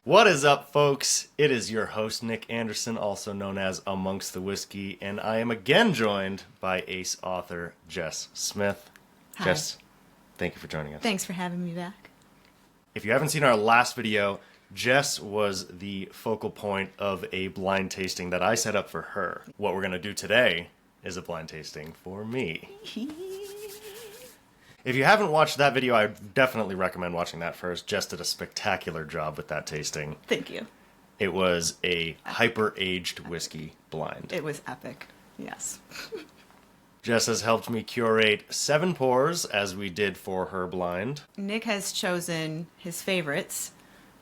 What is up, folks? It is your host, Nick Anderson, also known as Amongst the Whiskey, and I am again joined by ace author Jes Smyth. Hi. Jes, thank you for joining us. Thanks for having me back. If you haven't seen our last video, Jes was the focal point of a blind tasting that I set up for her. What we're going to do today is a blind tasting for me. If you haven't watched that video, I definitely recommend watching that first. Jes did a spectacular job with that tasting. Thank you. It was a hyper-aged whiskey blind. It was epic. Yes. Jes has helped me curate 7 pours, as we did for her blind. Nick has chosen his favorites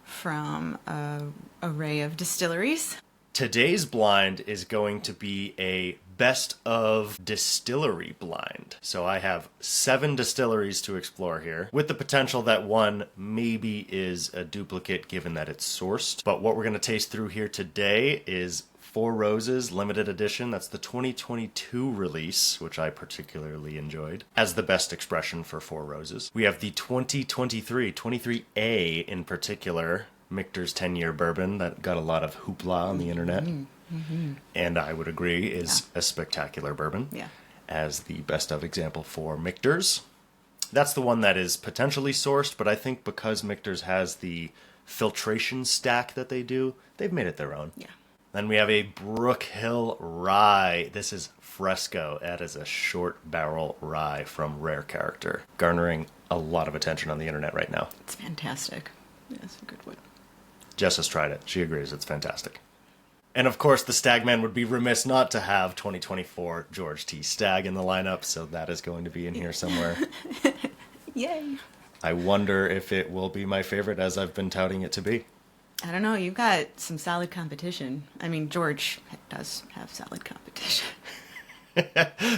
from an array of distilleries. Today's blind is going to be a best of distillery blind. So I have 7 distilleries to explore here, with the potential that one maybe is a duplicate given that it's sourced. But what we're going to taste through here today is Four Roses limited edition. That's the 2022 release, which I particularly enjoyed as the best expression for Four Roses. We have the 2023, 23A in particular, Michter's 10-year bourbon that got a lot of hoopla on the internet. Mm-hmm. And I would agree is a spectacular bourbon as the best of example for Michter's. That's the one that is potentially sourced, but I think because Michter's has the filtration stack that they do, they've made it their own. Yeah. Then we have a Brook Hill Rye. This is Fresco. That is a short barrel rye from Rare Character, garnering a lot of attention on the internet right now. It's fantastic. Yeah, it's a good one. Jess has tried it. She agrees it's fantastic. And of course, the Stagg Man would be remiss not to have 2024 George T. Stagg in the lineup, so that is going to be in here somewhere. Yay. I wonder if it will be my favorite, as I've been touting it to be. I don't know. You've got some solid competition. I mean, George does have solid competition.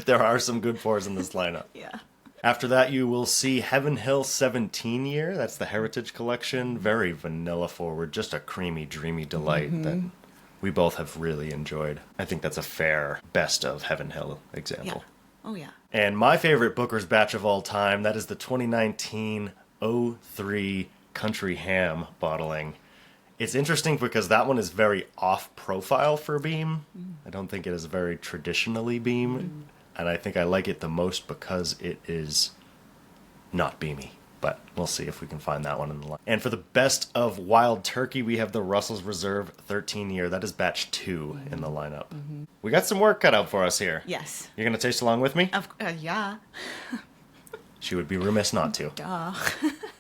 There are some good pours in this lineup. Yeah. After that, you will see Heaven Hill 17 year. That's the Heritage Collection. Very vanilla forward. Just a creamy, dreamy delight that we both have really enjoyed. I think that's a fair best of Heaven Hill example. Yeah. Oh, yeah. And my favorite Booker's batch of all time, that is the 2019 03 Country Ham bottling. It's interesting because that one is very off-profile for Beam. I don't think it is very traditionally Beam. And I think I like it the most because it is not beamy. But we'll see if we can find that one in the line. And for the best of Wild Turkey, we have the Russell's Reserve 13 year. That is batch 2 in the lineup. We got some work cut out for us here. Yes. You're going to taste along with me? Yeah. She would be remiss not to. Duh.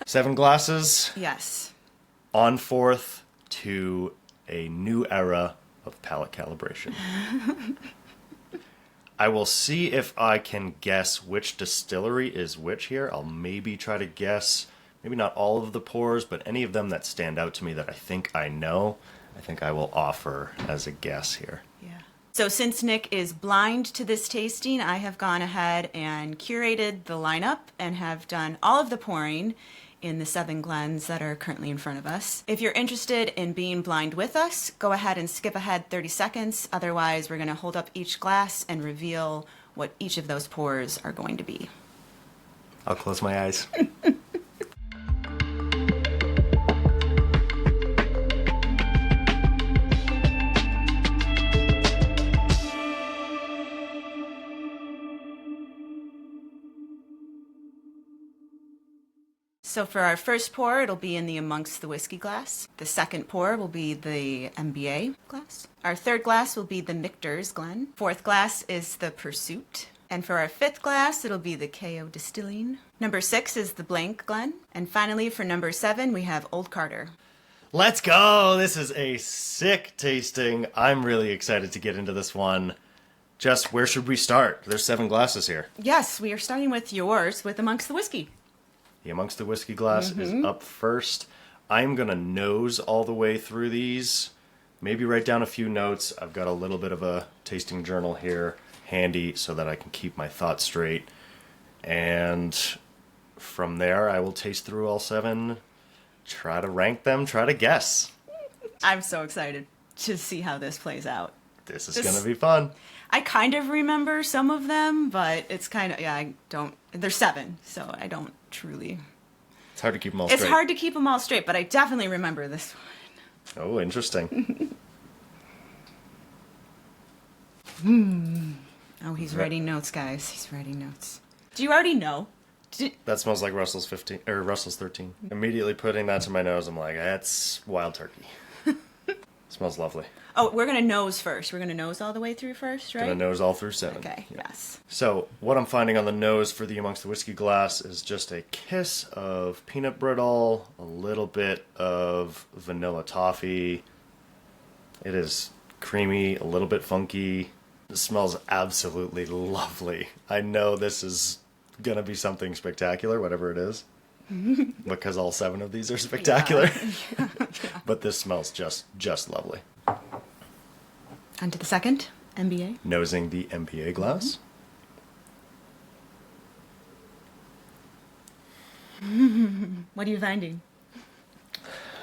7 glasses. Yes. On forth to a new era of palate calibration. I will see if I can guess which distillery is which here. I'll maybe try to guess, maybe not all of the pours, but any of them that stand out to me that I think I know, I think I will offer as a guess here. Yeah. So since Nick is blind to this tasting, I have gone ahead and curated the lineup and have done all of the pouring in the 7 Glens that are currently in front of us. If you're interested in being blind with us, go ahead and skip ahead 30 seconds. Otherwise, we're going to hold up each glass and reveal what each of those pours are going to be. I'll close my eyes. So for our first pour, it'll be in the Amongst the Whiskey glass. The second pour will be the MBA glass. Our third glass will be the Michter's Glen. Fourth glass is the Pursuit. And for our fifth glass, it'll be the KO Distilling. Number 6 is the Blank Glen. And finally, for number 7, we have Old Carter. Let's go! This is a sick tasting. I'm really excited to get into this one. Jess, where should we start? There's 7 glasses here. Yes, we are starting with yours with Amongst the Whiskey. The Amongst the Whiskey glass is up first. I'm going to nose all the way through these. Maybe write down a few notes. I've got a little bit of a tasting journal here handy so that I can keep my thoughts straight. And from there, I will taste through all 7, try to rank them, try to guess. I'm so excited to see how this plays out. This is going to be fun. I kind of remember some of them, but it's kind of, I don't, there's 7, so I don't truly. It's hard to keep them all straight. It's hard to keep them all straight, but I definitely remember this one. Oh, interesting. Oh, he's writing notes, guys. He's writing notes. Do you already know? That smells like Russell's 15 or Russell's 13. Immediately putting that to my nose, I'm like, that's wild turkey. Smells lovely. Oh, we're going to nose first. We're going to nose all the way through first, right? Gonna nose all through 7. Okay, Yeah. yes. So, what I'm finding on the nose for the Amongst the Whiskey glass is just a kiss of peanut brittle, a little bit of vanilla toffee. It is creamy, a little bit funky. It smells absolutely lovely. I know this is gonna be something spectacular, whatever it is, because all 7 of these are spectacular. Yeah. But this smells just lovely. On to the second, MBA. Nosing the MPA glass. What are you finding?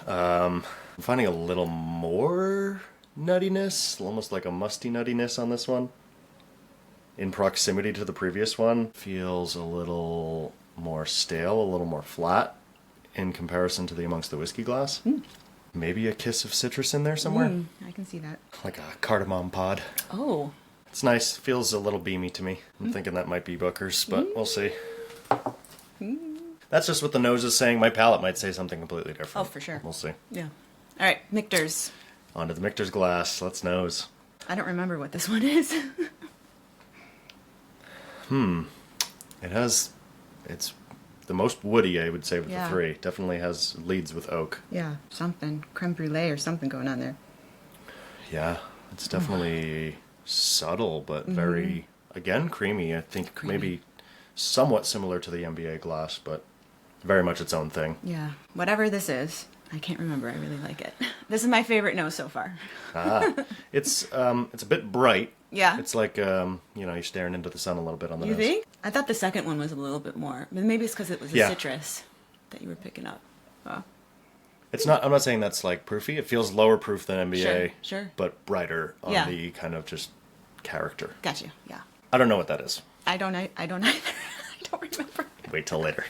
I'm finding a little more nuttiness, almost like a musty nuttiness on this one. In proximity to the previous one, feels a little more stale, a little more flat in comparison to the Amongst the Whiskey glass. Maybe a kiss of citrus in there somewhere. I can see that. Like a cardamom pod. Oh. It's nice. Feels a little beamy to me. I'm thinking that might be Booker's, but we'll see. That's just what the nose is saying. My palate might say something completely different. Oh, for sure. We'll see. Yeah. All right, Michter's. On to the Michter's glass. Let's nose. I don't remember what this one is. It's the most woody, I would say, with Yeah. the 3. Definitely leads with oak. Yeah, something. Creme brulee or something going on there. Yeah, it's definitely subtle, but very, again, creamy. I think maybe somewhat similar to the MBA glass, but very much its own thing. Yeah. Whatever this is, I can't remember. I really like it. This is my favorite nose so far. It's a bit bright. Yeah. It's like, you're staring into the sun a little bit on the You nose. think? I thought the second one was a little bit more. But maybe it's because it was a Yeah. citrus that you were picking up. Oh. It's not, I'm not saying that's like proofy. It feels lower proof than MBA. Sure. But brighter on Yeah. the kind of just character. Gotcha. Yeah. I don't know what that is. I don't either. I don't remember. Wait till later.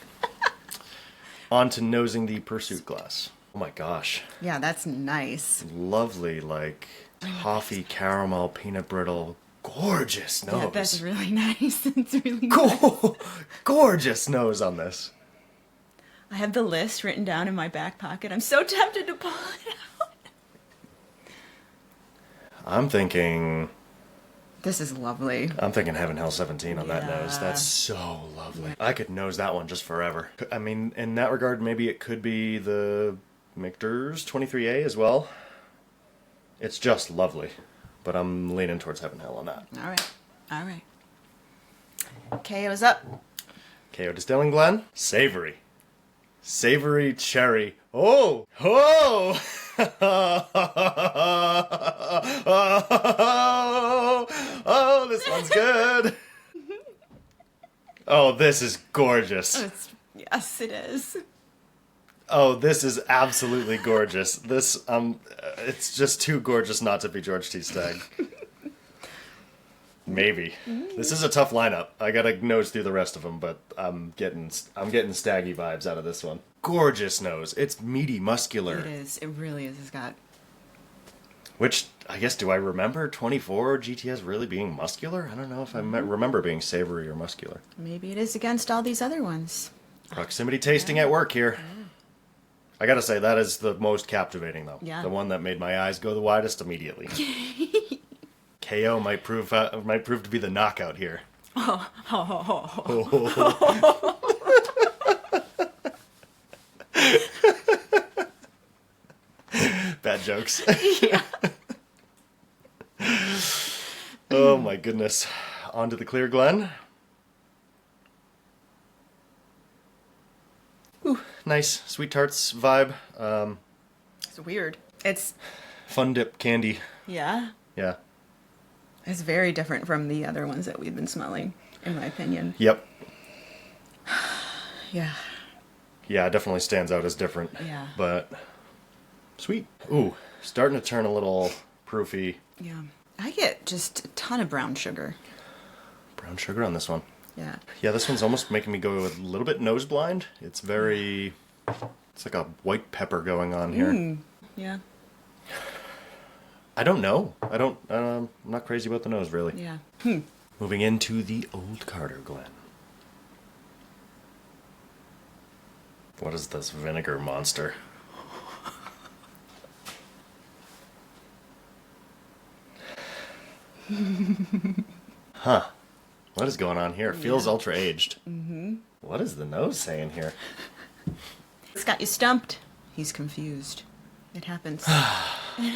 On to nosing the Pursuit glass. Oh my gosh. Yeah, that's nice. Lovely, like toffee, caramel, peanut brittle. Gorgeous nose. Yeah, that's really nice. It's really nice. Gorgeous nose on this. I have the list written down in my back pocket. I'm so tempted to pull it out. I'm thinking Lovely. Heaven Hell 17 on that nose. That's so lovely. I could nose that one just forever. I mean, in that regard, maybe it could be the Michter's 23A as well. It's just lovely. But I'm leaning towards Heaven Hell on that. All right. KO's up. KO Distilling Glen. Savory. Savory cherry. Oh! Oh! Oh, this one's good. Oh, this is gorgeous. Yes, it is. Oh, this is absolutely gorgeous. This, it's just too gorgeous not to be George T. Stagg. Maybe. This is a tough lineup. I gotta nose through the rest of them, but I'm getting Staggy vibes out of this one. Gorgeous nose. It's meaty, muscular. It is. It really is. It's got... Which, I guess, do I remember 24 GTS really being muscular? I don't know if I remember being savory or muscular. Maybe it is against all these other ones. Proximity tasting at work here. I gotta say, that is the most captivating, though. Yeah. The one that made my eyes go the widest immediately. KO might prove to be the knockout here. Bad jokes. Yeah. Oh my goodness. On to the Clear Glen. Ooh, nice sweet tarts vibe. It's weird. It's... Fun dip candy. Yeah. Yeah. It's very different from the other ones that we've been smelling, in my opinion. Yep. Yeah. Yeah, it definitely stands out as different. Yeah. But sweet. Ooh, starting to turn a little proofy. Yeah. I get just a ton of brown sugar. Brown sugar on this one. Yeah. Yeah, this one's almost making me go a little bit nose blind. It's very... It's like a white pepper going on here. Yeah. I don't know. I'm not crazy about the nose, really. Yeah. Moving into the Old Carter Glen. What is this vinegar monster? Huh. What is going on here? It feels ultra aged. Mm-hmm. What is the nose saying here? It's got you stumped. He's confused. It happens. I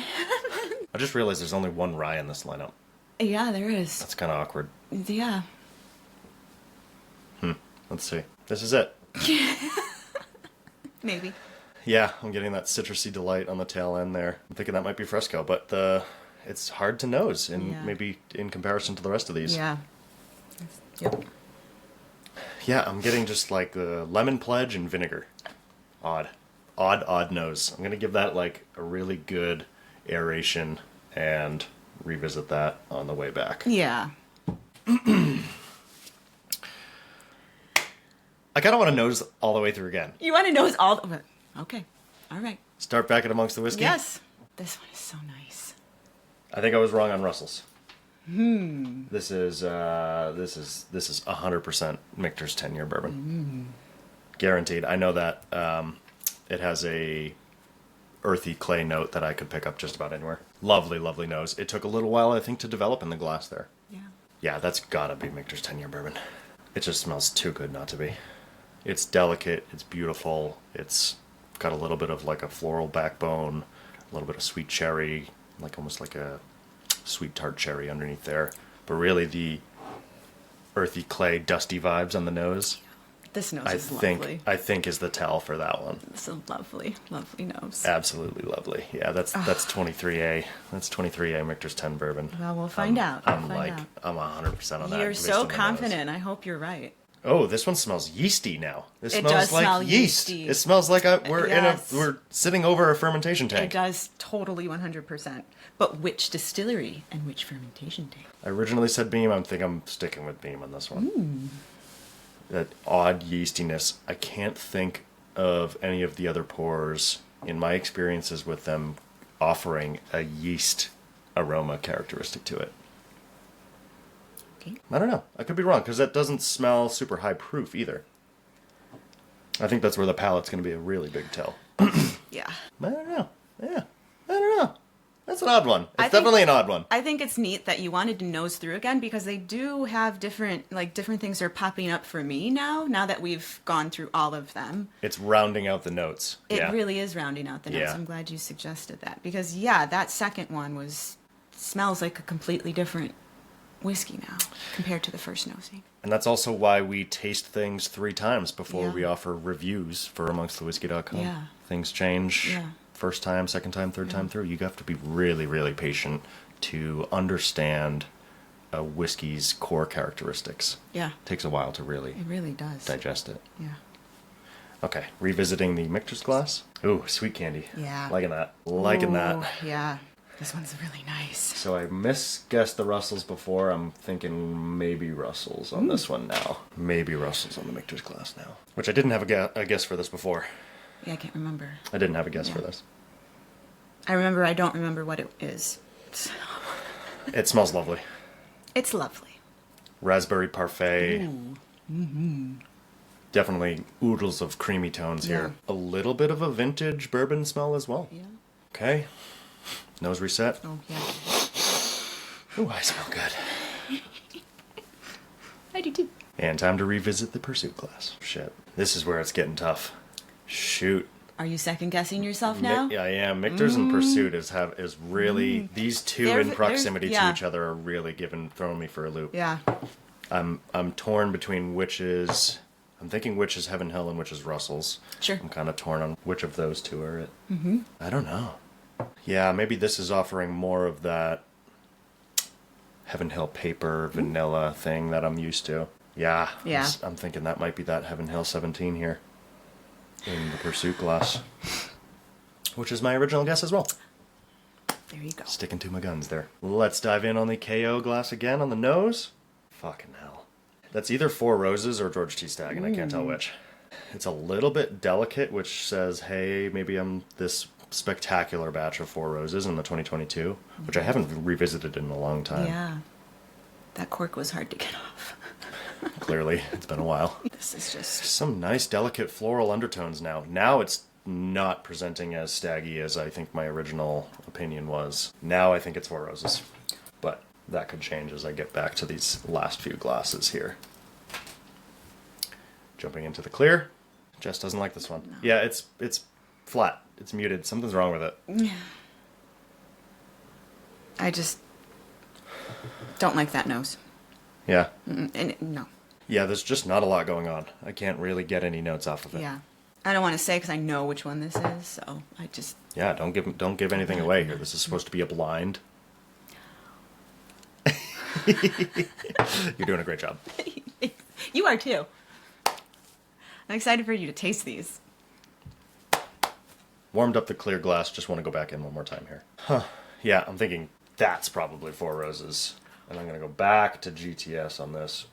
just realized there's only one rye in this lineup. Yeah, there is. That's kind of awkward. Yeah. Let's see. This is it. Maybe. Yeah, I'm getting that citrusy delight on the tail end there. I'm thinking that might be Fresco, but it's hard to nose maybe in comparison to the rest of these. Yeah. Yep. Yeah, I'm getting just like the lemon pledge and vinegar. Odd nose. I'm going to give that like a really good aeration and revisit that on the way back. Yeah. I kind of want to nose all the way through again. You want to nose all... Okay. All right. Start back at amongst the whiskey? Yes. This one is so nice. I think I was wrong on Russell's. This is 100% Michter's 10-year bourbon. Guaranteed. I know that it has a earthy clay note that I could pick up just about anywhere. Lovely, lovely nose. It took a little while, I think, to develop in the glass there. Yeah. Yeah, that's gotta be Michter's 10-year bourbon. It just smells too good not to be. It's delicate, it's beautiful, it's got a little bit of like a floral backbone, a little bit of sweet cherry, like almost like a sweet tart cherry underneath there. But really the earthy clay, dusty vibes on the nose, This nose is lovely. I think is the tell for that one. It's a lovely, lovely nose. Absolutely lovely. Yeah, that's 23A. That's 23A Michter's 10 bourbon. Well, we'll find out. I'm 100% on that. You're based so on the nose. confident. I hope you're right. Oh, this one smells yeasty now. This It smells does like smell yeast. yeasty. It smells like Yes. we're sitting over a fermentation It tank. does totally 100%. But which distillery and which fermentation tank? I originally said Beam. I think I'm sticking with Beam on this one. That odd yeastiness. I can't think of any of the other pours in my experiences with them offering a yeast aroma characteristic to it. Okay. I don't know. I could be wrong because that doesn't smell super high proof either. I think that's where the palate's going to be a really big tell. Yeah. I don't know. Yeah. I don't know. That's an odd one. It's I think- definitely an odd one. I think it's neat that you wanted to nose through again because they do have different things are popping up for me now that we've gone through all of them. It's rounding out the notes. It yeah. really is rounding out the notes. Yeah. I'm glad you suggested that because that second one smells like a completely different whiskey now compared to the first nosing. And that's also why we taste things 3 times before Yeah. we offer reviews for amongstthewhiskey.com. Yeah. Things change. Yeah. First time, second time, third time through. You have to be really, really patient to understand a whiskey's core characteristics. Yeah. Takes a while to really It really does. digest it. Yeah. Okay, revisiting the Michter's glass. Ooh, sweet candy. Yeah. Liking that. Liking that. Ooh, yeah. This one's really nice. So I misguessed the Russells before. I'm thinking maybe Russells on this one now. Maybe Russells on the Michter's glass now. Which I didn't have a guess for this before. Yeah, I can't remember. I didn't have a guess for Yeah. this. I don't remember what it is. It smells lovely. It's lovely. Raspberry parfait. Ooh. Mm-hmm. Definitely oodles of creamy tones here. A little bit of a vintage bourbon smell as well. Yeah. Okay. Nose reset. Oh, yeah. Ooh, I smell good. I do too. And time to revisit the Pursuit glass. Shit. This is where it's getting tough. Shoot. Are you second guessing yourself now? Yeah, I am. Michter's and Pursuit is really these two They're- in proximity yeah. to each other are really throwing me for a loop. Yeah. I'm torn between which is I'm thinking which is Heaven Hill and which is Russell's. Sure. I'm kind of torn on which of those two are it. Mm-hmm. I don't know. Yeah, maybe this is offering more of that Heaven Hill paper vanilla thing that I'm used to. Yeah. Yeah. I'm thinking that might be that Heaven Hill 17 here in the Pursuit glass, which is my original guess as well. There you go. Sticking to my guns there. Let's dive in on the KO glass again on the nose. Fucking hell. That's either Four Roses or George T. Stagg, and I can't tell which. It's a little bit delicate, which says, hey, maybe I'm this spectacular batch of Four Roses in the 2022, which I haven't revisited in a long time. Yeah. That cork was hard to get off. Clearly, it's been a while. This is just... Some nice, delicate floral undertones now. Now it's not presenting as staggy as I think my original opinion was. Now I think it's Four Roses. But that could change as I get back to these last few glasses here. Jumping into the clear. Jess doesn't like this one. No. Yeah, it's flat. It's muted. Something's wrong with it. Yeah. I just don't like that nose. Yeah. No. Yeah, there's just not a lot going on. I can't really get any notes off of it. Yeah. I don't want to say because I know which one this is, so I just... Yeah, don't give anything away here. This is supposed to be a blind. You're doing a great job. You are too. I'm excited for you to taste these. Warmed up the clear glass. Just want to go back in one more time here. Huh. Yeah, I'm thinking that's probably Four Roses. And I'm going to go back to GTS on this.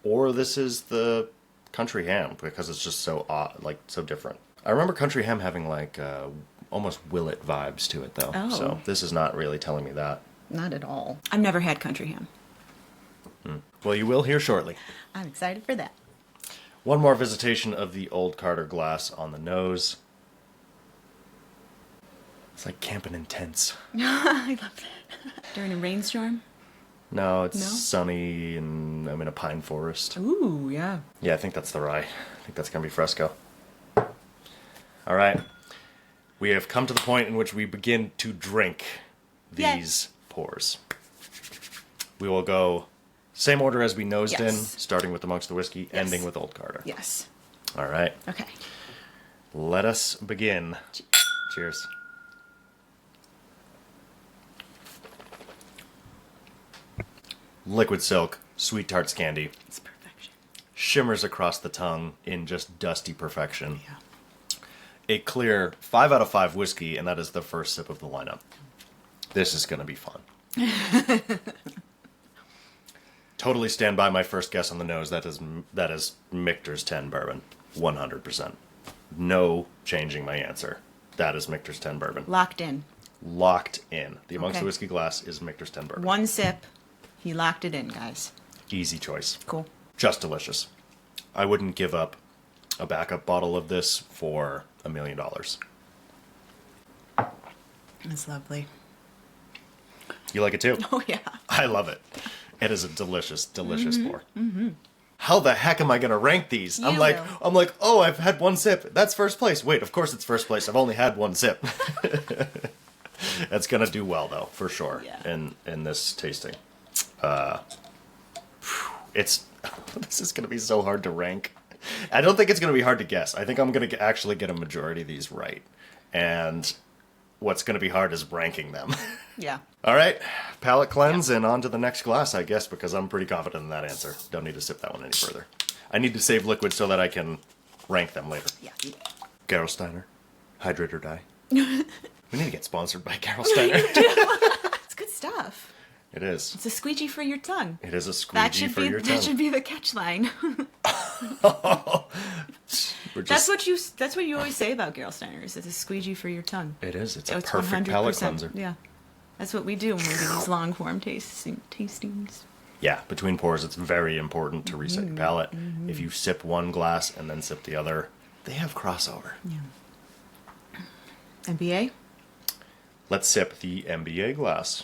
Or this is the Country Ham, because it's just so odd, like so different. I remember Country Ham having like almost Willet vibes to it, though. Oh. So this is not really telling me that. Not at all. I've never had Country Ham. Well, you will hear shortly. I'm excited for that. One more visitation of the Old Carter glass on the nose. It's like camping in tents. I love that. During a rainstorm? No, it's sunny and I'm in a pine forest. Ooh, yeah. Yeah, I think that's the rye. I think that's going to be Fresco. All right. We have come to the point in which we begin to drink these pours. We will go same order as we nosed in, starting with Amongst the Whiskey, ending with Old Carter. Yes. All right. Okay. Let us begin. Cheers. Liquid silk, sweet tarts candy. It's perfection. Shimmers across the tongue in just dusty perfection. Yeah. A clear 5 out of 5 whiskey, and that is the first sip of the lineup. This is going to be fun. Totally stand by my first guess on the nose. That is Michter's 10 bourbon. 100%. No changing my answer. That is Michter's 10 bourbon. Locked in. Locked in. The Amongst the Whiskey glass is Michter's 10 bourbon. One sip. He locked it in, guys. Easy choice. Cool. Just delicious. I wouldn't give up a backup bottle of this for $1 million. It's lovely. You like it too? Oh, yeah. I love it. It is a delicious, delicious pour. Mm-hmm. How the heck am I going to rank these? I'm like, oh, I've had one sip. That's first place. Wait, of course it's first place. I've only had one sip. That's going to do well, though, for sure, in this tasting. This is going to be so hard to rank. I don't think it's going to be hard to guess. I think I'm going to actually get a majority of these right. And what's going to be hard is ranking them. Yeah. All right, palate cleanse and on to the next glass, I guess, because I'm pretty confident in that answer. Don't need to sip that one any further. I need to save liquid so that I can rank them later. Yeah. Gerolsteiner, hydrate or die. We need to get sponsored by Gerolsteiner. It's good stuff. It is. It's a squeegee for your tongue. It is a squeegee for your tongue. That should be the catch line. That's what you always say about Gerolsteiners. It's a squeegee for your tongue. It is. It's a perfect palate cleanser. Yeah. That's what we do when we do these long form tastings. Yeah, between pours, it's very important to reset your palate. Mm-hmm. If you sip one glass and then sip the other, they have crossover. Yeah. MBA? Let's sip the MBA glass.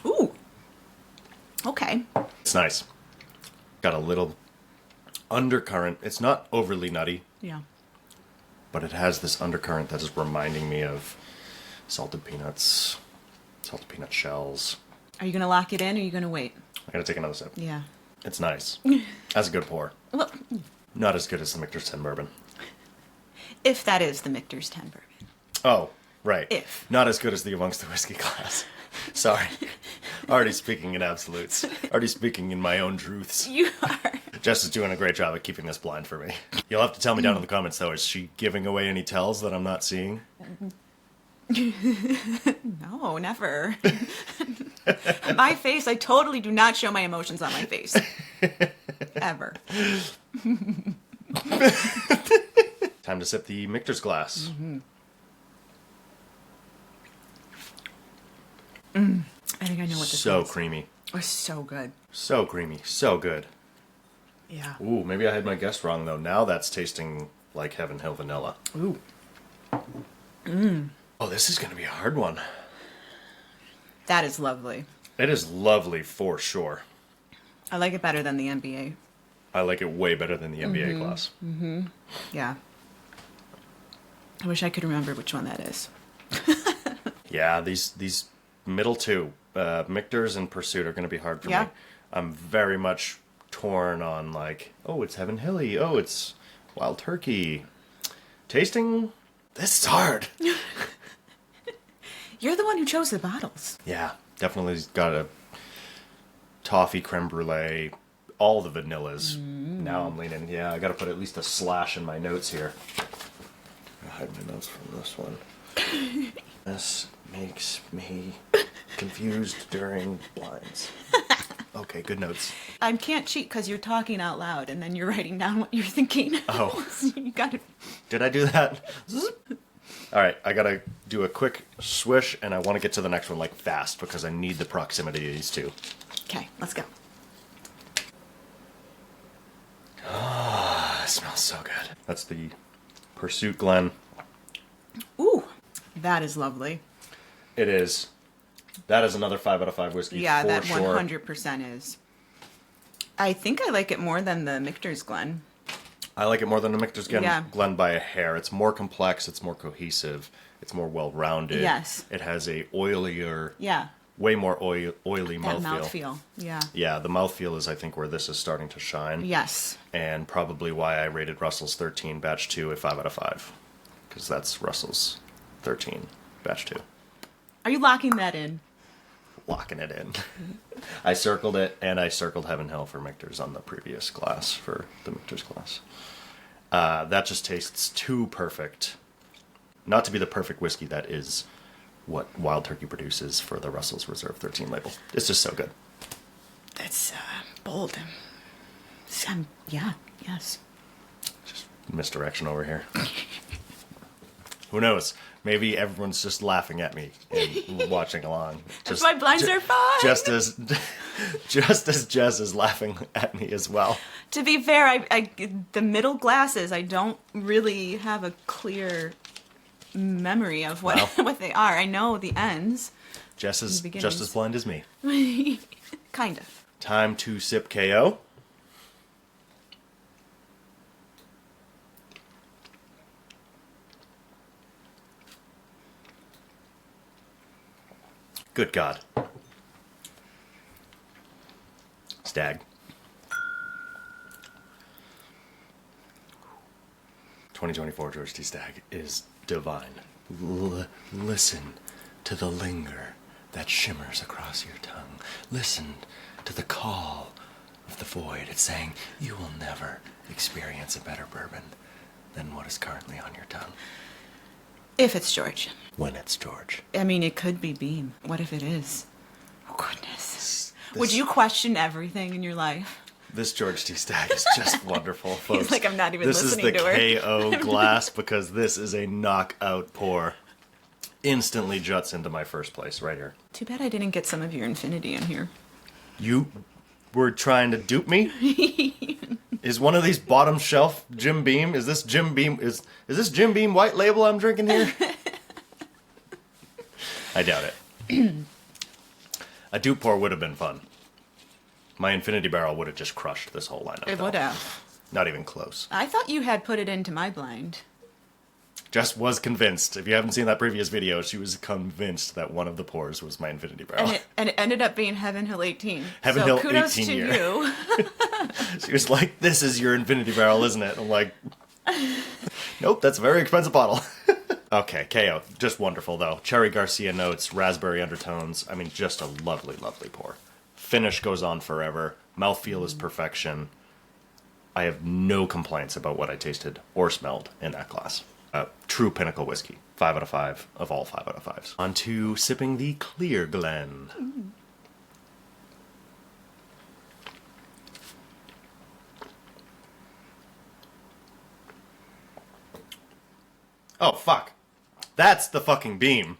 Ooh. Okay. It's nice. Got a little undercurrent. It's not overly nutty. Yeah. But it has this undercurrent that is reminding me of salted peanuts, salted peanut shells. Are you going to lock it in or are you going to wait? I gotta take another sip. Yeah. It's nice. That's a good pour. Well, not as good as the Michter's 10 bourbon. If that is the Michter's 10 bourbon. Oh, right. If. Not as good as the Amongst the Whiskey glass. Sorry. Already speaking in absolutes. Already speaking in my own truths. You are. Jess is doing a great job at keeping this blind for me. You'll have to tell me down in the comments, though. Is she giving away any tells that I'm not seeing? No, never. My face, I totally do not show my emotions on my face. Ever. sip the Michter's glass. I think I know what this is. So creamy. It's so good. So creamy. So good. Yeah. Ooh, maybe I had my guess wrong, though. Now that's tasting like Heaven Hill Vanilla. Ooh. Oh, this is going to be a hard one. That is lovely. It is lovely for sure. I like it better than the NBA. I like it way better than the NBA glass. Yeah. I wish I could remember which one that is. Yeah, these middle two, Michter's and Pursuit, are going to be hard for Yeah. me. I'm very much torn on like, oh, it's Heaven Hilly. Oh, it's Wild Turkey. Tasting, this is hard. You're the one who chose the bottles. Yeah, definitely got a toffee creme brulee, all the vanillas. Now I'm leaning. Yeah, I got to put at least a slash in my notes here. I'll hide my notes from this one. This makes me confused during blinds. Okay, good notes. I can't cheat because you're talking out loud and then you're writing down what you're thinking. Oh. So you got it. Did I do that? All right, I gotta do a quick swish, and I want to get to the next one like fast because I need the proximity of these two. Okay, let's go. It smells so good. That's the Pursuit Glen. Ooh, that is lovely. It is. That is another 5 out of 5 whiskey. Yeah, for that sure. 100% is. I think I like it more than the Michter's Glen. I like it more than the Michter's Yeah. Glen by a hair. It's more complex. It's more cohesive. It's more well-rounded. Yes. It has a oilier, Yeah, way more oily that mouthfeel. mouthfeel. Yeah. Yeah, the mouthfeel is, I think, where this is starting to shine. Yes. And probably why I rated Russell's 13 Batch 2 a 5 out of 5. Because that's Russell's 13 Batch 2. Are you locking that in? Locking it in. I circled it, and I circled Heaven Hill for Michter's on the previous glass for the Michter's glass. That just tastes too perfect. Not to be the perfect whiskey that is what Wild Turkey produces for the Russell's Reserve 13 label. It's just so good. That's bold. Yeah, yes. Just misdirection over here. Who knows? Maybe everyone's just laughing at me and watching along. That's why blinds are fun. Just as Jes is laughing at me as well. To be fair, the middle glasses, I don't really have a clear memory of what what they are. I know the ends. Jes is the just as blind as me. Kind of. Time to sip KO. Good God. Stagg. 2024 George T. Stagg is divine. Listen to the linger that shimmers across your tongue. Listen to the call of the void. It's saying, you will never experience a better bourbon than what is currently on your tongue. If it's George. When it's George. I mean, it could be Beam. What if it is? Oh, goodness. Would you question everything in your life? This George T. Stagg is just wonderful, folks. He's like, I'm not even listening to her. This is the KO glass because this is a knockout pour. Instantly juts into my first place right here. Too bad I didn't get some of your Infinity in here. You were trying to dupe me? Is one of these bottom shelf Jim Beam? Is this Jim Beam? Is this Jim Beam white label I'm drinking here? I doubt it. A dupe pour would have been fun. My Infinity Barrel would have just crushed this whole lineup. It though. would have. Not even close. I thought you had put it into my blind. Jess was convinced. If you haven't seen that previous video, she was convinced that one of the pours was my Infinity Barrel. And it ended up being Heaven Hill 18. Heaven so Hill kudos 18 to year. you. She was like, this is your Infinity Barrel, isn't it? I'm like, nope, that's a very expensive bottle. Okay, KO. Just wonderful, though. Cherry Garcia notes, raspberry undertones. I mean, just a lovely, lovely pour. Finish goes on forever. Mouthfeel is perfection. I have no complaints about what I tasted or smelled in that glass. True pinnacle whiskey. 5 out of 5 of all 5 out of 5s. On to sipping the clear Glen. Oh, fuck. That's the fucking beam.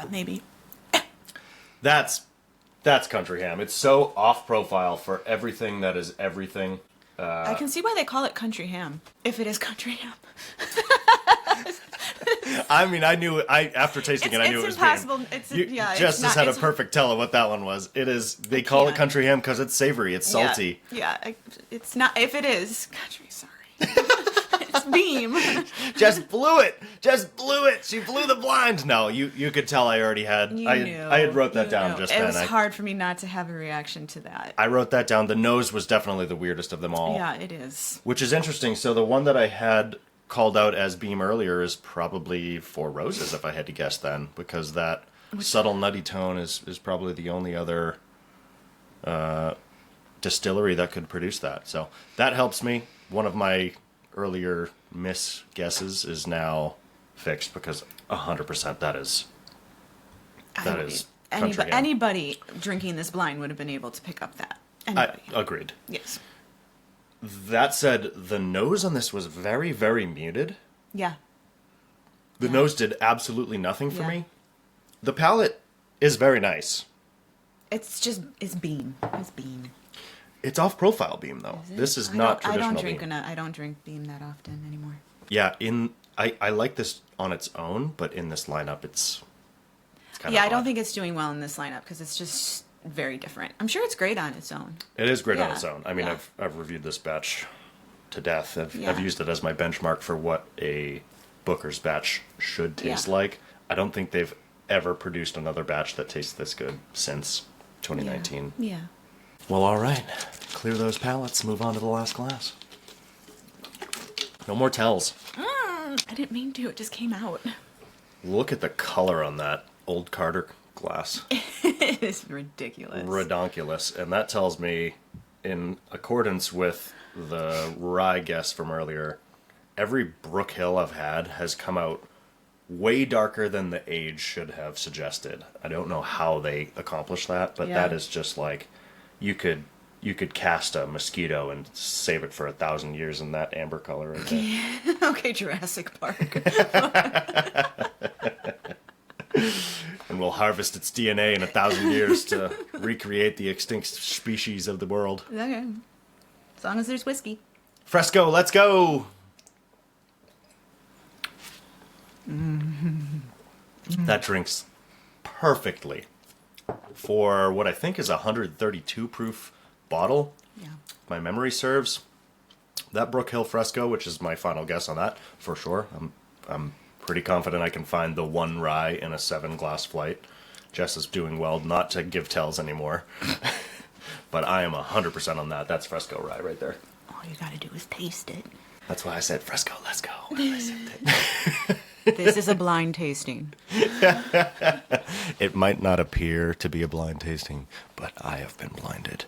Maybe. That's country ham. It's so off-profile for everything that is everything. I can see why they call it country ham, if it is country ham. I mean, after tasting it, I knew it was impossible. beam. Jess has had a perfect tell of what that one was. It is. They call it country ham because it's savory. It's salty. Yeah, it's not. If it is country, sorry, it's beam. Jess blew it. She blew the blind. No, you could tell I already had. I had wrote that down just then. It was hard for me not to have a reaction to that. I wrote that down. The nose was definitely the weirdest of them all. Yeah, it is. Which is interesting. So the one that I had called out as beam earlier is probably Four Roses, if I had to guess then, because that subtle nutty tone is probably the only other distillery that could produce that. So that helps me. One of my earlier miss guesses is now fixed because 100% that is country ham. Anybody drinking this blind would have been able to pick up that. Anybody. Agreed. Yes. That said, the nose on this was very, very muted. Yeah. The nose did absolutely nothing for me. The palate is very nice. It's beam. It's beam. It's off-profile beam, though. This is not traditional beam. I don't drink beam that often anymore. Yeah, I like this on its own, but in this lineup, it's kind of Yeah, I odd. don't think it's doing well in this lineup because it's just very different. I'm sure it's great on its own. It is great on its own. I mean, I've reviewed this batch to death. I've used it as my benchmark for what a Booker's batch should taste like. I don't think they've ever produced another batch that tastes this good since 2019. Yeah. Well, all right. Clear those palates. Move on to the last glass. No more tells. I didn't mean to. It just came out. Look at the color on that old Carter glass. It is ridiculous. Redonkulous. And that tells me, in accordance with the rye guess from earlier, every Brook Hill I've had has come out way darker than the age should have suggested. I don't know how they accomplished that, but that is just like, you could cast a mosquito and save it for 1,000 years in that amber color right there. Okay, Jurassic Park. And we'll harvest its DNA in 1,000 years to recreate the extinct species of the world. Okay. As long as there's whiskey. Fresco, let's go! That drinks perfectly for what I think is a 132 proof bottle. Yeah. My memory serves. That Brook Hill Fresco, which is my final guess on that, for sure. I'm pretty confident I can find the one rye in a 7-glass flight. Jess is doing well not to give tells anymore. But I am 100% on that. That's Fresco rye right there. All you gotta do is taste it. That's why I said Fresco, let's go. I sipped it. This is a blind tasting. It might not appear to be a blind tasting, but I have been blinded.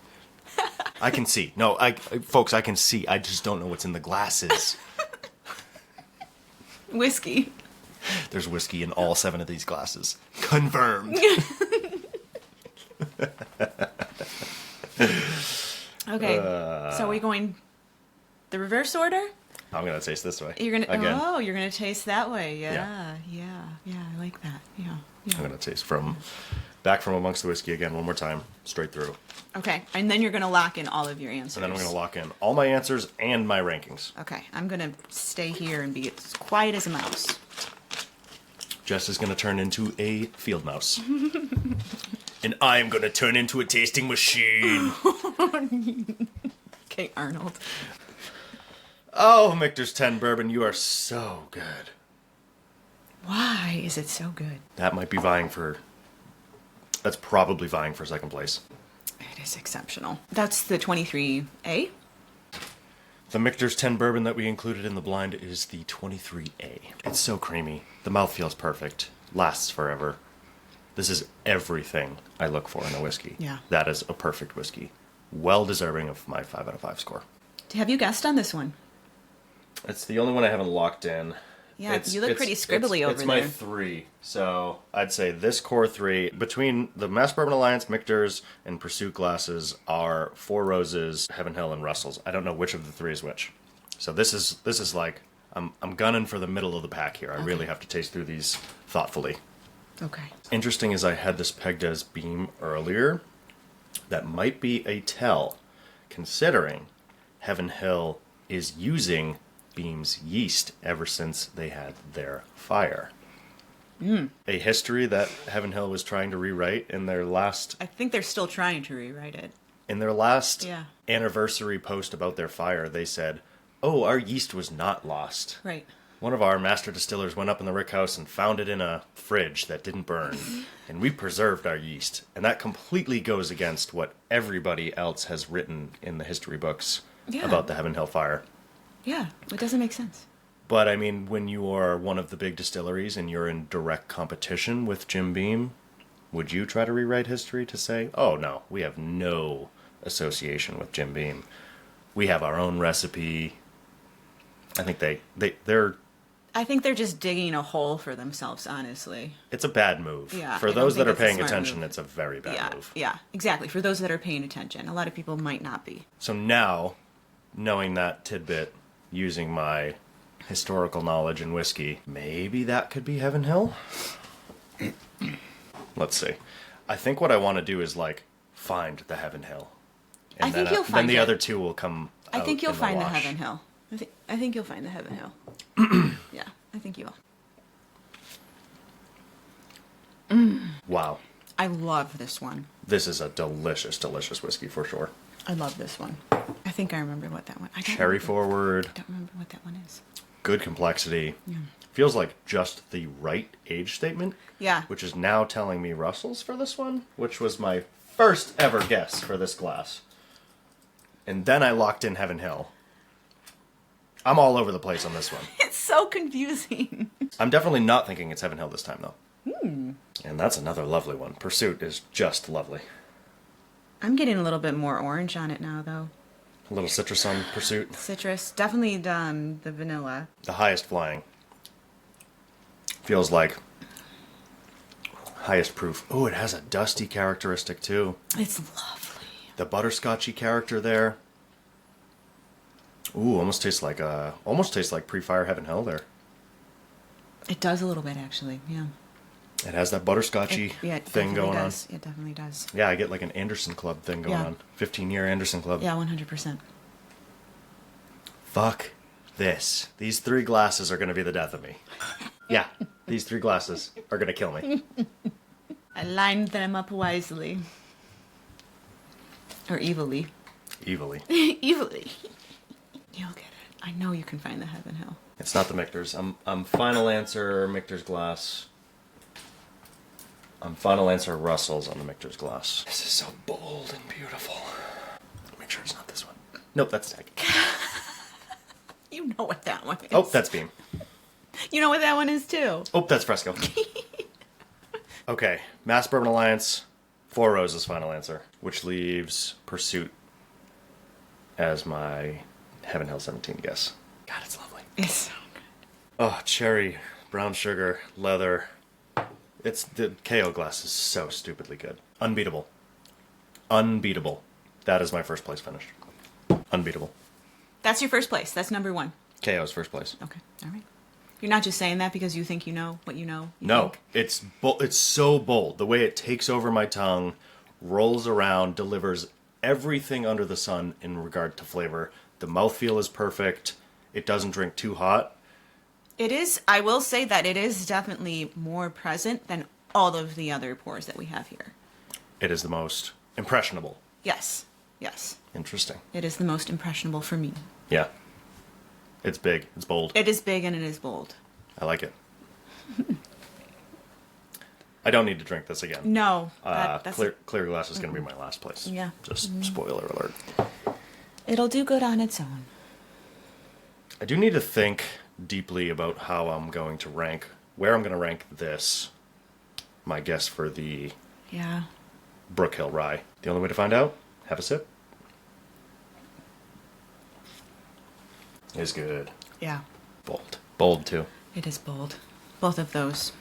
I can see. No, folks, I can see. I just don't know what's in the glasses. Whiskey. There's whiskey in all 7 of these glasses. Confirmed. Okay, so are we going the reverse order? I'm gonna taste this way. You're gonna again. Oh, you're gonna taste that way. Yeah. I like that. Yeah. I'm gonna taste back from amongst the whiskey again one more time, straight through. Okay, and then you're gonna lock in all of your answers. And then I'm gonna lock in all my answers and my rankings. Okay, I'm gonna stay here and be as quiet as a mouse. Jess is gonna turn into a field mouse. And I'm gonna turn into a tasting machine. Okay, Arnold. Oh, Michter's 10 bourbon, you are so good. Why is it so good? That's probably vying for second place. It is exceptional. That's the 23A? The Michter's 10 bourbon that we included in the blind is the 23A. It's so creamy. The mouth feels perfect. Lasts forever. This is everything I look for in a whiskey. Yeah. That is a perfect whiskey. Well deserving of my 5 out of 5 score. Have you guessed on this one? It's the only one I haven't locked in. Yeah, you look pretty scribbly over there. It's my 3. So I'd say this core 3. Between the Mass Bourbon Alliance, Michter's, and Pursuit glasses are Four Roses, Heaven Hill, and Russell's. I don't know which of the 3 is which. So this is like I'm gunning for the middle of the pack here. I really have to taste through these thoughtfully. Okay. Interesting is I had this pegged as Beam earlier. That might be a tell, considering Heaven Hill is using Beam's yeast ever since they had their fire. A history that Heaven Hill was trying to rewrite in their last... I think they're still trying to rewrite it. In their last Yeah. anniversary post about their fire, they said, "Oh, our yeast was not lost. Right. One of our master distillers went up in the rick house and found it in a fridge that didn't burn, and we preserved our yeast." And that completely goes against what everybody else has written in the history books about the Heaven Hill fire. Yeah, it doesn't make sense. But, I mean, when you are one of the big distilleries and you're in direct competition with Jim Beam, would you try to rewrite history to say, "Oh, no, we have no association with Jim Beam. We have our own recipe"? I think they're... I think they're just digging a hole for themselves, honestly. It's a bad move. Yeah, For I don't those that think are it's a paying smart attention, move. it's a very bad move. Yeah, exactly. For those that are paying attention. A lot of people might not be. So now, knowing that tidbit, using my historical knowledge in whiskey, maybe that could be Heaven Hill? Let's see. I think what I want to do is, like, find the Heaven Hill. And I think then, you'll then find the it. other two will come I out think you'll in find the wash. Heaven Hill. I think you'll find the Heaven Hill. Yeah, I think you will. Wow. I love this one. This is a delicious, delicious whiskey for sure. I love this one. I think I remember what that one. I don't Cherry remember. forward, I don't remember what that one is. good complexity. Feels like just the right age statement. Yeah. Which is now telling me Russell's for this one, which was my first ever guess for this glass. And then I locked in Heaven Hill. I'm all over the place on this one. It's so confusing. I'm definitely not thinking it's Heaven Hill this time, though. And that's another lovely one. Pursuit is just lovely. I'm getting a little bit more orange on it now, though. A little citrus on Pursuit. Citrus, definitely the vanilla. The highest flying. Feels like highest proof. Oh, it has a dusty characteristic, too. It's lovely. The butterscotchy character there. Ooh, almost tastes like pre-fire Heaven Hill there. It does a little bit, actually. Yeah. It has that butterscotchy it thing definitely going does. It definitely does. on. Yeah, I get like an Anderson Club thing going Yeah. on. 15-year Anderson Club. Yeah, 100%. Fuck this. These 3 glasses are going to be the death of me. Yeah, these 3 glasses are going to kill me. I lined them up wisely. Or evilly. Evilly. Evilly. You'll get it. I know you can find the Heaven Hill. It's not the Michter's. I'm final answer Michter's glass. I'm final answer Russell's on the Michter's glass. This is so bold and beautiful. Make sure it's not this one. Nope, that's Stagg. You know what that one is. Oh, that's Beam. You know what that one is, too. Oh, that's Fresco. Okay, Mass Bourbon Alliance, 4 Roses final answer, which leaves Pursuit as my Heaven Hill 17 guess. God, it's lovely. It's so good. Oh, cherry, brown sugar, leather. It's the KO glass is so stupidly good. Unbeatable. Unbeatable. That is my first place finish. Unbeatable. That's your first place. That's number 1. KO's first place. Okay. All right. You're not just saying that because you think you know what you know. No, think. it's so bold. The way it takes over my tongue, rolls around, delivers everything under the sun in regard to flavor. The mouthfeel is perfect. It doesn't drink too hot. It is, I will say that it is definitely more present than all of the other pours that we have here. It is the most impressionable. Yes. Yes. Interesting. It is the most impressionable for me. Yeah. It's big. It's bold. It is big and it is bold. I like it. I don't need to drink this again. No. That's Clear glass is going to be my last place. Yeah. Just spoiler alert. It'll do good on its own. I do need to think deeply about how I'm going to rank, where I'm going to rank this, my guess for the Yeah. Brook Hill Rye. The only way to find out, have a sip. Is good. Yeah. Bold. Bold, too. It is bold. Both of those.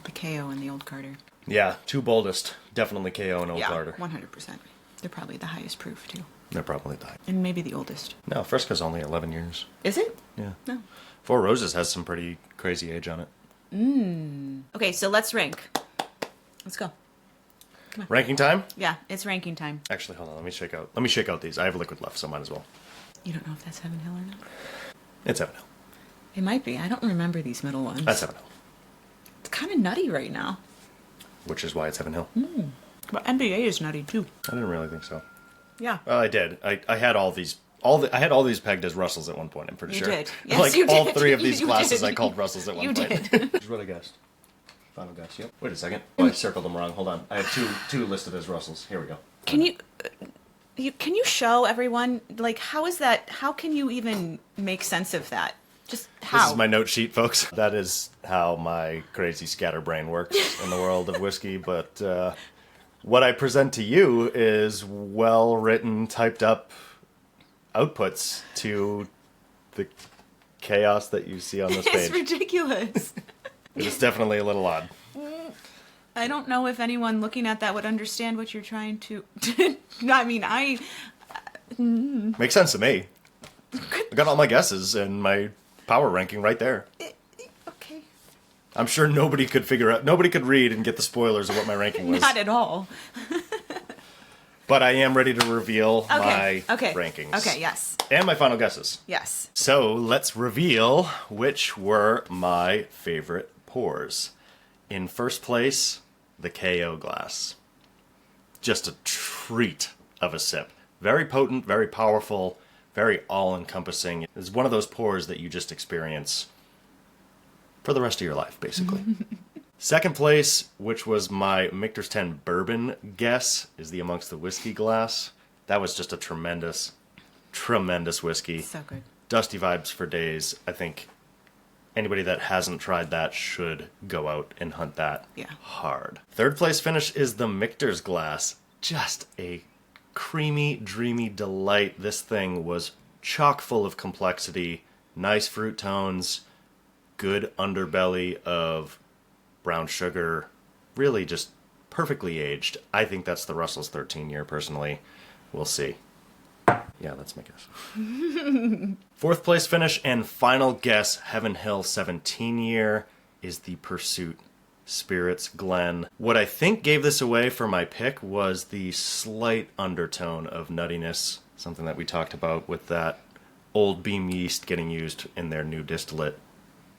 The KO and the Old Carter. Yeah, two boldest. Definitely KO and Old Yeah, Carter. 100%. They're probably the highest proof, too. They're probably dying. And maybe the oldest. No, Fresco's only 11 years. Is it? Yeah. No. Four Roses has some pretty crazy age on it. Okay, so let's rank. Let's go. Ranking time? Yeah, it's ranking time. Actually, hold on. Let me shake out these. I have liquid left, so might as well. You don't know if that's Heaven Hill or not? It's Heaven Hill. It might be. I don't remember these middle ones. That's Heaven Hill. It's kind of nutty right now. Which is why it's Heaven Hill. But NBA is nutty too. I didn't really think so. Yeah. Well, I did. I had all these. I had all these pegged as Russells at one point. I'm pretty You sure. did. Yes, like you all did. 3 of these You glasses, did. I called Russells at one You point. did. Here's what I guessed. Final guess. Yep. Wait a second. Oh, I circled them wrong. Hold on. I have two listed as Russells. Here we go. Can you show everyone, like, how is that? How can you even make sense of that? Just how? This is my note sheet, folks. That is how my crazy scatterbrain works in the world of whiskey. But what I present to you is well-written, typed-up outputs to the chaos that you see on this It's page. ridiculous. It is definitely a little odd. I don't know if anyone looking at that would understand what you're trying to. I mean, Makes sense to me. I got all my guesses and my power ranking right there. Okay. I'm sure nobody could read and get the spoilers of what my ranking was. Not at all. But I am ready to reveal my Okay. rankings. Okay. Yes. And my final guesses. Yes. So let's reveal which were my favorite pours. In first place, the KO glass. Just a treat of a sip. Very potent, very powerful, very all-encompassing. It's one of those pours that you just experience for the rest of your life, basically. Second place, which was my Michter's 10 bourbon guess, is the Amongst the Whiskey glass. That was just a tremendous, tremendous whiskey. So good. Dusty vibes for days. I think anybody that hasn't tried that should go out and hunt that hard. Third place finish is the Michter's glass. Just a creamy, dreamy delight. This thing was chock full of complexity, nice fruit tones, good underbelly of brown sugar, really just perfectly aged. I think that's the Russell's 13 year, personally. We'll see. Yeah, that's my guess. Fourth place finish and final guess, Heaven Hill 17 year, is the Pursuit Spirits Glen. What I think gave this away for my pick was the slight undertone of nuttiness, something that we talked about with that old beam yeast getting used in their new distillate.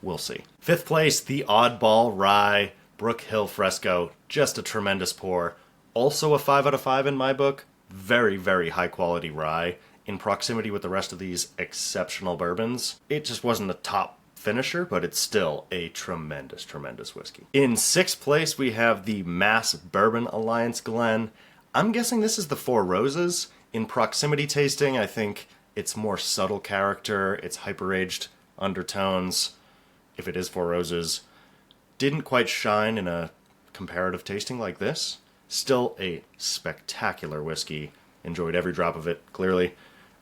We'll see. Fifth place, the Oddball Rye Brook Hill Fresco. Just a tremendous pour. Also a 5 out of 5 in my book. Very, very high quality rye. In proximity with the rest of these exceptional bourbons. It just wasn't a top finisher, but it's still a tremendous, tremendous whiskey. In sixth place, we have the Mass Bourbon Alliance Glen. I'm guessing this is the Four Roses. In proximity tasting, I think it's more subtle character. It's hyper-aged undertones. If it is Four Roses, didn't quite shine in a comparative tasting like this. Still a spectacular whiskey. Enjoyed every drop of it, clearly.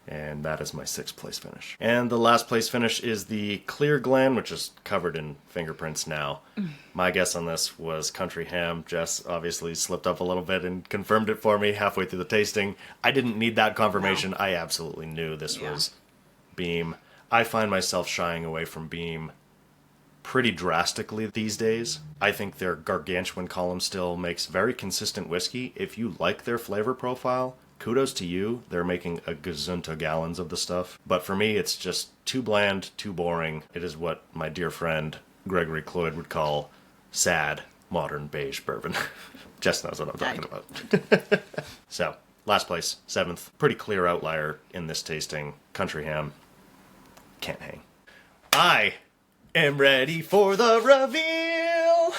And that is my sixth place finish. And the last place finish is the Clear Glen, which is covered in fingerprints now. My guess on this was Country Ham. Jess obviously slipped up a little bit and confirmed it for me halfway through the tasting. I didn't need that confirmation. No. I absolutely knew this was Beam. I find myself shying away from Beam pretty drastically these days. I think their Gargantuan column still makes very consistent whiskey. If you like their flavor profile, kudos to you. They're making a gazunta gallons of the stuff. But for me, it's just too bland, too boring. It is what my dear friend Gregory Cloyd would call sad, modern beige bourbon. Jess knows what I'm talking about. So, last place, seventh. Pretty clear outlier in this tasting. Country Ham. Can't hang. I am ready for the reveal.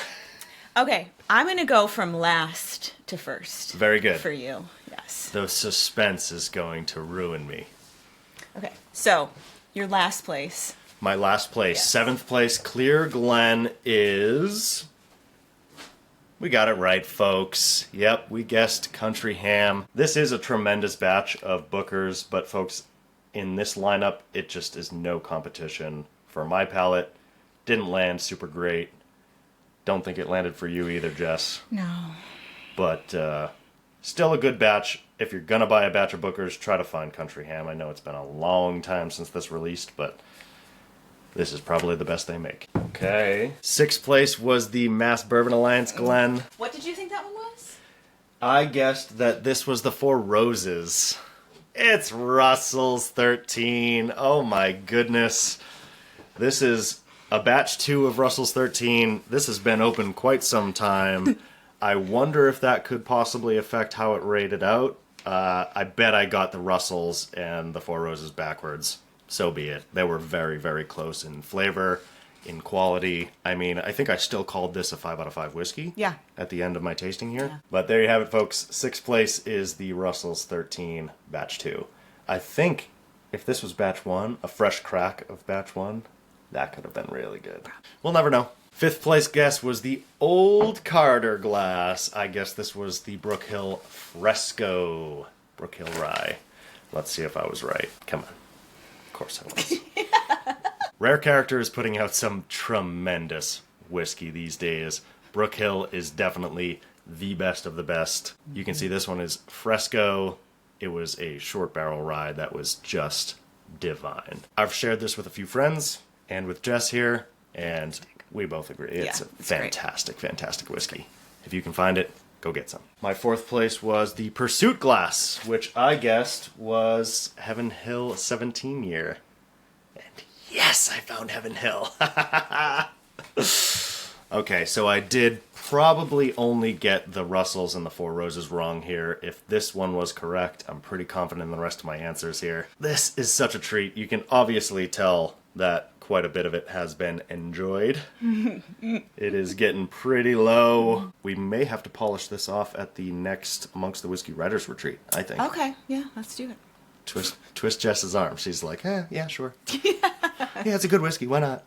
Okay, I'm going to go from last to first. Very good. For you, yes. The suspense is going to ruin me. Okay, so your last place. My last place, Yes. seventh place, Clear Glen is... We got it right, folks. Yep, we guessed Country Ham. This is a tremendous batch of Bookers, but folks, in this lineup, it just is no competition for my palate. Didn't land super great. Don't think it landed for you either, Jess. No. But Still a good batch. If you're gonna buy a batch of Booker's, try to find Country Ham. I know it's been a long time since this released, but this is probably the best they make. Okay. 6th place was the Mass Bourbon Alliance Glen. What did you think that one was? I guessed that this was the Four Roses. It's Russell's 13. Oh my goodness. This is a batch 2 of Russell's 13. This has been open quite some time. I wonder if that could possibly affect how it rated out. I bet I got the Russells and the Four Roses backwards. So be it. They were very, very close in flavor, in quality. I mean, I think I still called this a 5 out of 5 whiskey. Yeah. At the end of my tasting here. Yeah. But there you have it, folks. 6th place is the Russell's 13 batch 2. I think if this was batch 1, a fresh crack of batch 1, that could have been really good. We'll never know. 5th place guess was the Old Carter glass. I guess this was the Brook Hill Fresco. Brook Hill Rye. Let's see if I was right. Come on. Of course I was. Rare Character is putting out some tremendous whiskey these days. Brook Hill is definitely the best of the best. You can see this one is Fresco. It was a short barrel rye that was just divine. I've shared this with a few friends and with Jess here, and we both agree. It's a fantastic, fantastic whiskey. If you can find it, go get some. My 4th place was the Pursuit Glass, which I guessed was Heaven Hill 17 year. And yes, I found Heaven Hill. Okay, so I did probably only get the Russells and the Four Roses wrong here. If this one was correct, I'm pretty confident in the rest of my answers here. This is such a treat. You can obviously tell that quite a bit of it has been enjoyed. It is getting pretty low. We may have to polish this off at the next Amongst the Whiskey Writers Retreat, I think. Okay, yeah, let's do it. Twist Jess's arm. She's like, yeah, sure. Yeah, it's a good whiskey. Why not?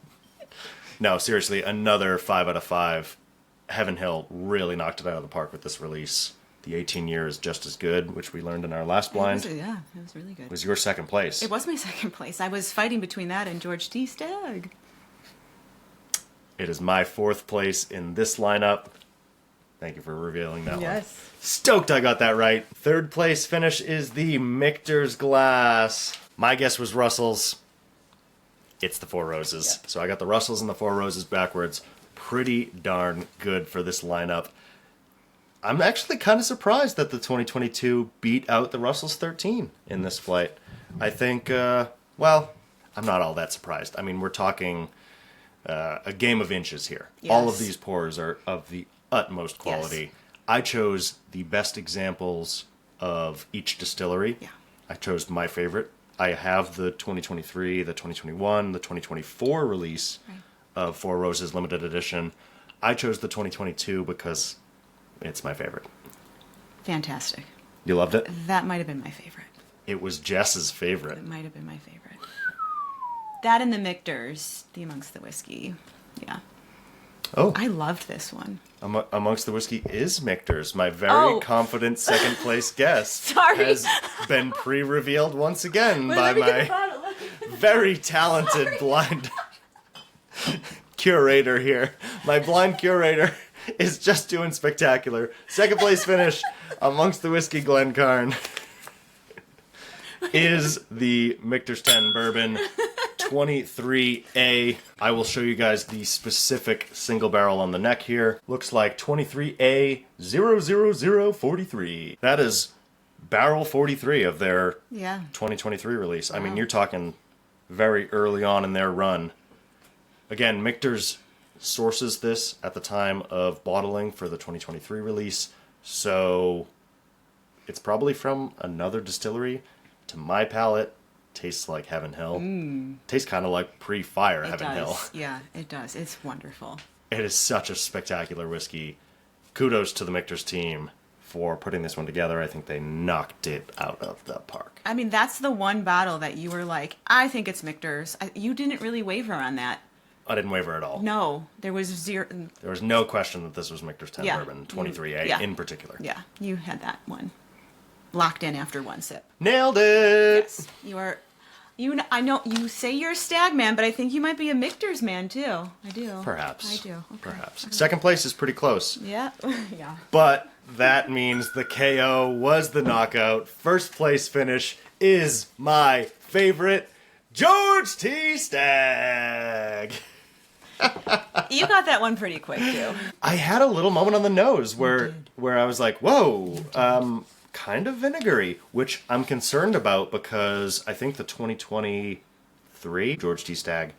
No, seriously, another 5 out of 5. Heaven Hill really knocked it out of the park with this release. The 18 year is just as good, which we learned in our last blind. It was really good. It was your 2nd place. It was my 2nd place. I was fighting between that and George T. Stagg. It is my 4th place in this lineup. Thank you for revealing that one. Yes. Stoked I got that right. 3rd place finish is the Michter's Glass. My guess was Russell's. It's the Four Roses. Yeah. So I got the Russells and the Four Roses backwards. Pretty darn good for this lineup. I'm actually kind of surprised that the 2022 beat out the Russell's 13 in this flight. I think, well, I'm not all that surprised. I mean, we're talking a game of inches here. Yes. All of these pours are of the utmost quality. Yes. I chose the best examples of each distillery. Yeah. I chose my favorite. I have the 2023, the 2021, the 2024 release of Four Roses Limited Edition. I chose the 2022 because it's my favorite. Fantastic. You loved it? That might have been my favorite. It was Jess's favorite. It might have been my favorite. That and the Michters, the Amongst the Whiskey. Yeah. Oh. I loved this one. Amongst the Whiskey is Michter's. My very confident 2nd place guest has been pre-revealed once again by my very talented blind curator here. My blind curator is just doing spectacular. 2nd place finish, Amongst the Whiskey Glencairn, is the Michter's 10 Bourbon 23A. I will show you guys the specific single barrel on the neck here. Looks like 23A 00043. That is barrel 43 of their 2023 release. Wow. I mean, you're talking very early on in their run. Again, Michter's sources this at the time of bottling for the 2023 release, so it's probably from another distillery. To my palate, tastes like Heaven Hill. Tastes kind of like pre-fire Heaven Hill. Yeah, it does. It's wonderful. It is such a spectacular whiskey. Kudos to the Michter's team for putting this one together. I think they knocked it out of the park. I mean, that's the one bottle that you were like, I think it's Michter's. You didn't really waver on that. I didn't waver at all. No, there was zero. There was no question that this was Michter's 10 Bourbon, 23A in particular. Yeah, you had that one locked in after one sip. Nailed it! Yes, you are. I know you say you're a Stagg man, but I think you might be a Michter's man too. I do. Perhaps. I do. Okay. Perhaps. 2nd place is pretty close. Yeah. Yeah. But that means the KO was the knockout. First place finish is my favorite, George T. Stagg. You got that one pretty quick, too. I had a little moment on the nose where I was like, whoa, kind of vinegary, which I'm concerned about because I think the 2023 George T. Stagg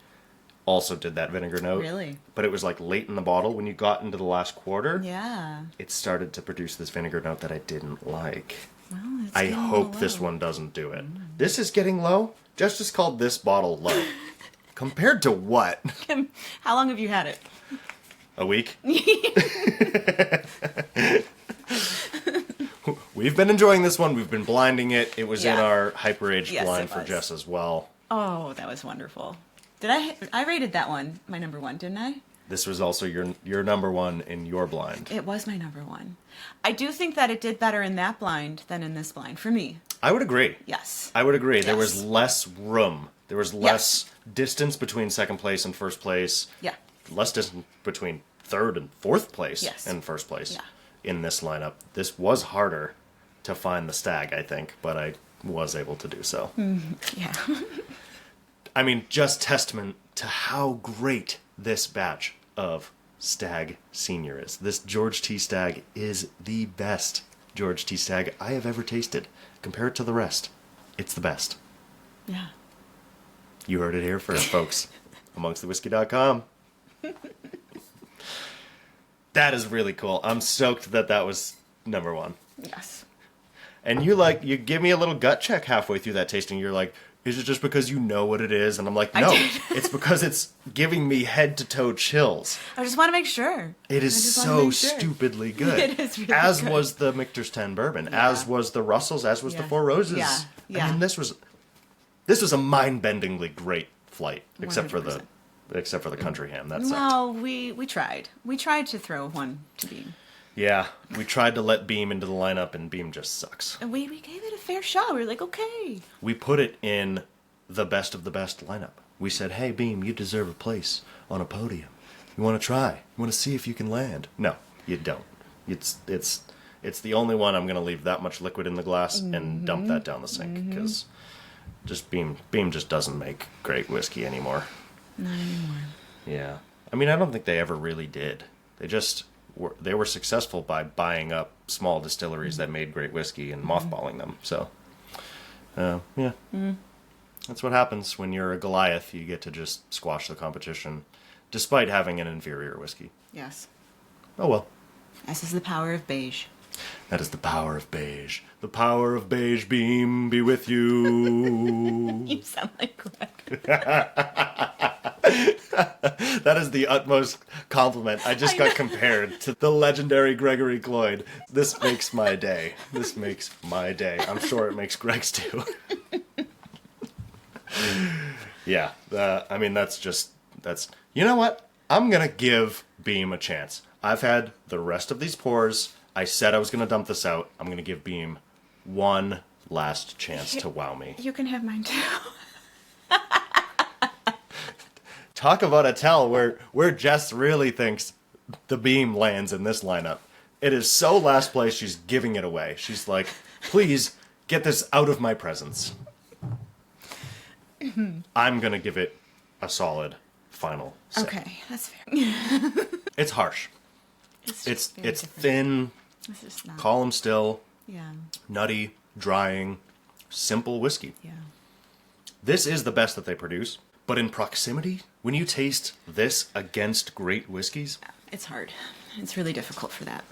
also did that vinegar note. Really? But it was like late in the bottle when you got into the last quarter. Yeah. It started to produce this vinegar note that I didn't like. Well, it's I getting a hope little this low. one doesn't do it. This is getting low. Just called this bottle low. Compared to what? How long have you had it? A week? We've been enjoying this one. We've been blinding it. It was in Yeah. our hyper-aged Yes, blind it for was. Jess as well. Oh, that was wonderful. Did I rated that one my number one, didn't I? This was also your number one in your blind. It was my number one. I do think that it did better in that blind than in this blind, for me. I would agree. Yes. I would agree. There Yes. was less room. There was less distance between second place and first place. Yeah. Less distance between third and fourth place Yes. and first place Yeah. in this lineup. This was harder to find the Stag, I think, but I was able to do so. Yeah. I mean, just testament to how great this batch of Stagg Senior is. This George T. Stagg is the best George T. Stagg I have ever tasted. Compare it to the rest. It's the best. Yeah. You heard it here first, folks. Amongstthewhiskey.com. That is really cool. I'm stoked that that was number one. Yes. And you give me a little gut check halfway through that tasting. You're like, is it just because you know what it is? And I'm like, I no, did. it's because it's giving me head to toe chills. I just want to make sure. It is I just wanna so make sure. stupidly good. It is really as good. was the Michter's 10 bourbon, Yeah. as was the Russells, as was the Yeah. Four Roses. Yeah. Yeah. I mean, this was a mind-bendingly great flight, except for the 100%. country ham. That sucked. Well, we tried. We tried to throw one to Beam. Yeah, we tried to let Beam into the lineup, and Beam just sucks. And we gave it a fair shot. We were like, okay. We put it in the best of the best lineup. We said, hey, Beam, you deserve a place on a podium. You want to try? You want to see if you can land? No, you don't. It's the only one I'm going to leave that much liquid in the glass and dump that down the sink, because just Beam just doesn't make great whiskey anymore. Not anymore. Yeah. I mean, I don't think they ever really did. They were successful by buying up small distilleries that made great whiskey and mothballing them. So, yeah. That's what happens when you're a Goliath. You get to just squash the competition, despite having an inferior whiskey. Yes. Oh well. This is the power of beige. That is the power of beige. The power of beige, Beam, be with you. You sound like Greg. That is the utmost compliment. I just got compared to the legendary Gregory Cloyd. This makes my day. This makes my day. I'm sure it makes Greg's too. Yeah. I mean, that's. You know what? I'm going to give Beam a chance. I've had the rest of these pours. I said I was going to dump this out. I'm going to give Beam one last chance to wow me. You can have mine too. Talk about a tell where Jess really thinks the Beam lands in this lineup. It is so last place, she's giving it away. She's like, please get this out of my presence. I'm going to give it a solid final sip. Okay, that's fair. It's harsh. It's It's very different. thin, It's just not. column still, Yeah. nutty, drying, simple whiskey. Yeah. This is the best that they produce, but in proximity, when you taste this against great whiskeys, It's hard. It's really difficult for that.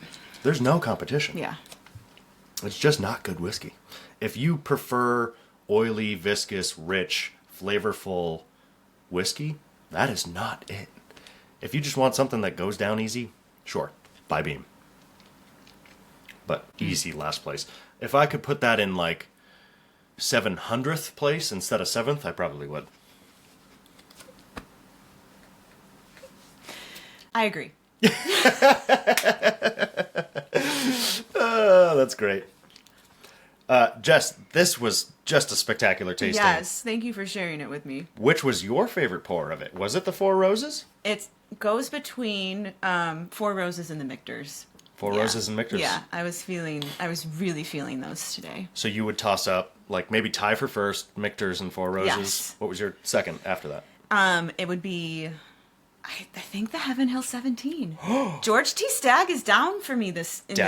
there's no competition. Yeah. It's just not good whiskey. If you prefer oily, viscous, rich, flavorful whiskey, that is not it. If you just want something that goes down easy, sure, buy Beam. But easy last place. If I could put that in like 700th place instead of 7th, I probably would. I agree. Oh, that's great. Jess, this was just a spectacular tasting. Yes. Thank you for sharing it with me. Which was your favorite pour of it? Was it the Four Roses? It goes between Four Roses and the Michters. Four Roses and Michters. Yeah, I was really feeling those today. So you would toss up, like, maybe tie for first, Michters and Four Roses. Yes. What was your second after that? It would be, I think the Heaven Hill 17. George T. Stagg is down for me in this tasting.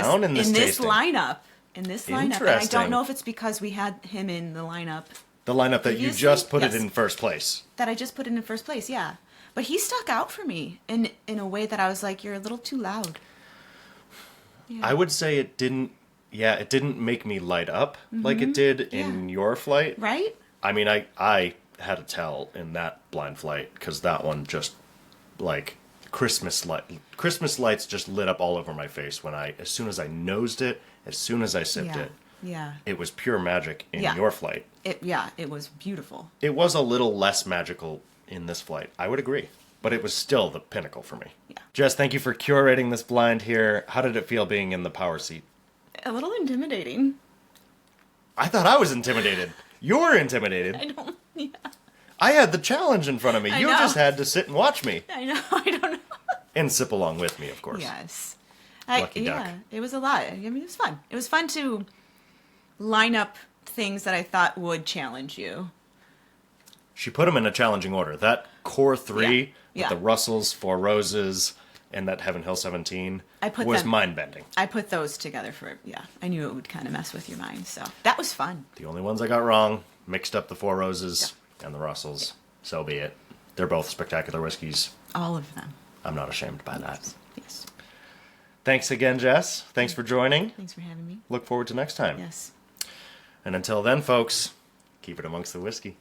lineup. In this lineup. And I Interesting. don't know if it's because we had him in the lineup. The lineup that you Previously? just put Yes. it in first place. That I just put it in first place, yeah. But he stuck out for me in a way that I was like, you're a little too loud. Yeah. I would say it didn't make me light up like it did in your flight. Right? I mean, I had to tell in that blind flight because that one just, like, Christmas lights just lit up all over my face as soon as I nosed it, as soon as I sipped it. Yeah. It was pure magic in Yeah. your flight. It was beautiful. It was a little less magical in this flight. I would agree. But it was still the pinnacle for me. Yeah. Jess, thank you for curating this blind here. How did it feel being in the power seat? A little intimidating. I thought I was intimidated. You were intimidated. I had the challenge in front of me. You know. just had to sit and watch me. I know. I don't know. And sip along with me, of course. Yes. Lucky duck. Yeah, it was a lot. I mean, it was fun. It was fun to line up things that I thought would challenge you. She put them in a challenging order. That core three Yeah. with the Russells, Four Roses, and that Heaven Hill 17 was mind-bending. I put those together I knew it would kind of mess with your mind, so that was fun. The only ones I got wrong, mixed up the Four Roses and the Russells. So be it. They're both spectacular whiskeys. All of them. I'm not ashamed by that. Yes. Thanks again, Jess. Thanks for joining. Thanks for having me. Look forward to next time. Yes. And until then, folks, keep it amongst the whiskey.